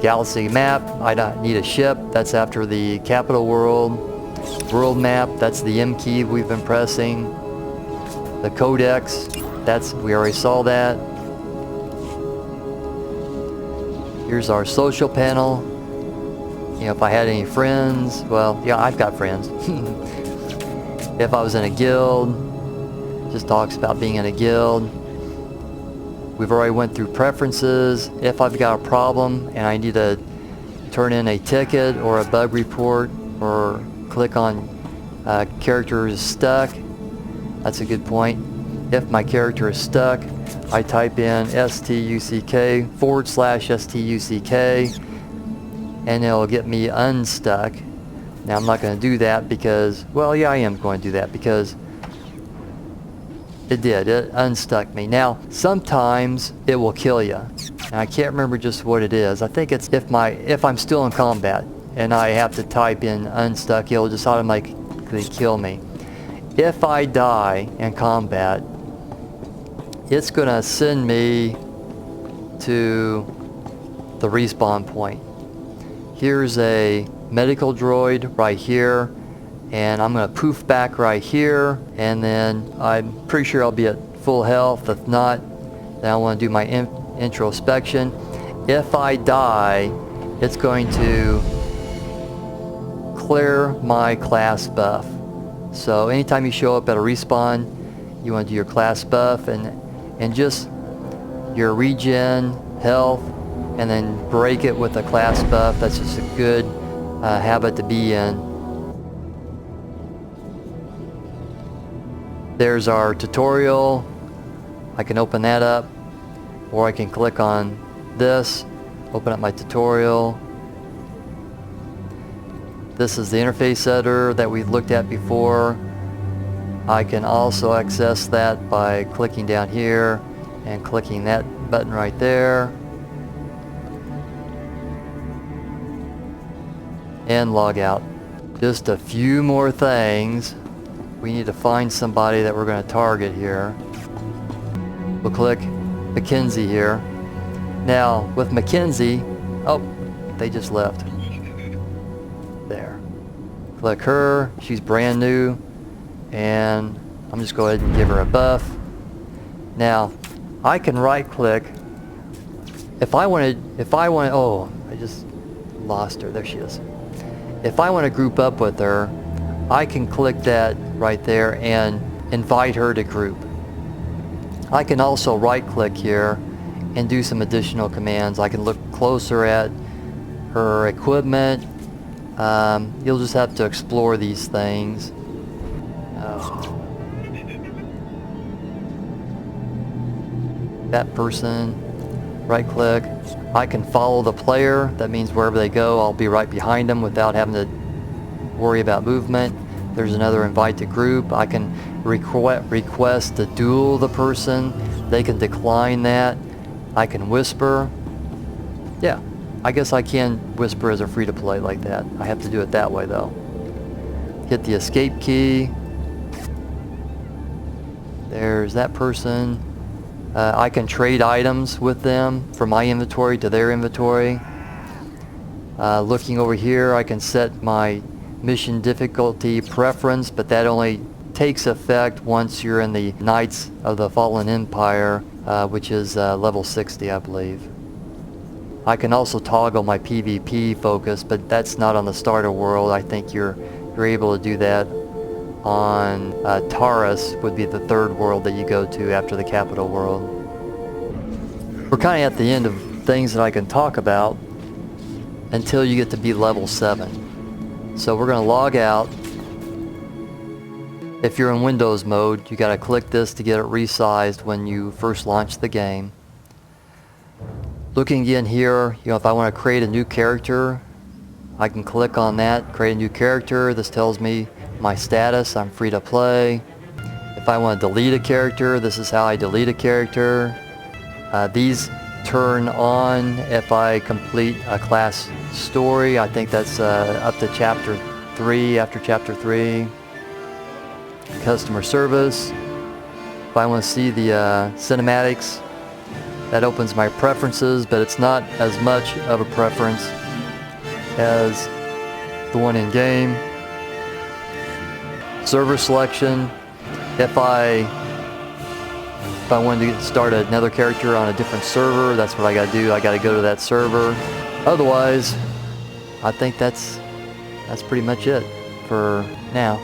Galaxy map, I need a ship. That's after the capital world. World map, that's the M key we've been pressing. The codex, we already saw that. Here's our social panel. You know, if I had any friends, well, yeah, I've got friends. If I was in a guild, just talks about being in a guild. We've already went through preferences. If I've got a problem and I need to turn in a ticket or a bug report or click on character is stuck, that's a good point. If my character is stuck, I type in STUCK/STUCK and it'll get me unstuck. Now I'm not going to do that because, well, yeah, I am going to do that because it unstuck me. Now, sometimes it will kill you. And I can't remember just what it is. I think it's if I'm still in combat and I have to type in unstuck, it'll just automatically kill me. If I die in combat, it's going to send me to the respawn point. Here's a medical droid right here, and I'm going to poof back right here, and then I'm pretty sure I'll be at full health. If not, then I want to do my introspection. If I die, it's going to clear my class buff. So anytime you show up at a respawn, you want to do your class buff and just your regen, health, and then break it with a class buff. That's just a good habit to be in. There's our tutorial. I can open that up, or I can click on this, open up my tutorial. This is the interface editor that we looked at before. I can also access that by clicking down here and clicking that button right there. And log out. Just a few more things. We need to find somebody that we're going to target here. We'll click Mackenzie here. Now with Mackenzie, oh, they just left. There. Click her. She's brand new, and I'm just go ahead and give her a buff. Now I can right click. If I want, oh, I just lost her. There she is. If I want to group up with her, I can click that right there and invite her to group. I can also right click here and do some additional commands. I can look closer at her equipment. You'll just have to explore these things. That person, right click. I can follow the player. That means wherever they go, I'll be right behind them without having to worry about movement. There's another invite to group. I can request to duel the person. They can decline that. I can whisper. Yeah, I guess I can whisper as a free-to-play like that. I have to do it that way though. Hit the escape key. There's that person. I can trade items with them from my inventory to their inventory. Looking over here, I can set my mission difficulty preference, but that only takes effect once you're in the Knights of the Fallen Empire, which is level 60, I believe. I can also toggle my PvP focus, but that's not on the starter world. I think you're able to do that on Taurus, would be the third world that you go to after the capital world. We're kind of at the end of things that I can talk about until you get to be level 7. So we're going to log out. If you're in Windows mode, you got to click this to get it resized when you first launch the game. Looking again here, if I want to create a new character, I can click on that, create a new character. This tells me my status, I'm free to play. If I want to delete a character, this is how I delete a character. These turn on if I complete a class story. I think that's up to chapter 3, after chapter 3. Customer service. If I want to see the cinematics, That opens my preferences, but it's not as much of a preference as the one in game. Server selection. If I wanted to start another character on a different server, that's what I gotta do. I gotta go to that server. Otherwise, I think that's pretty much it for now.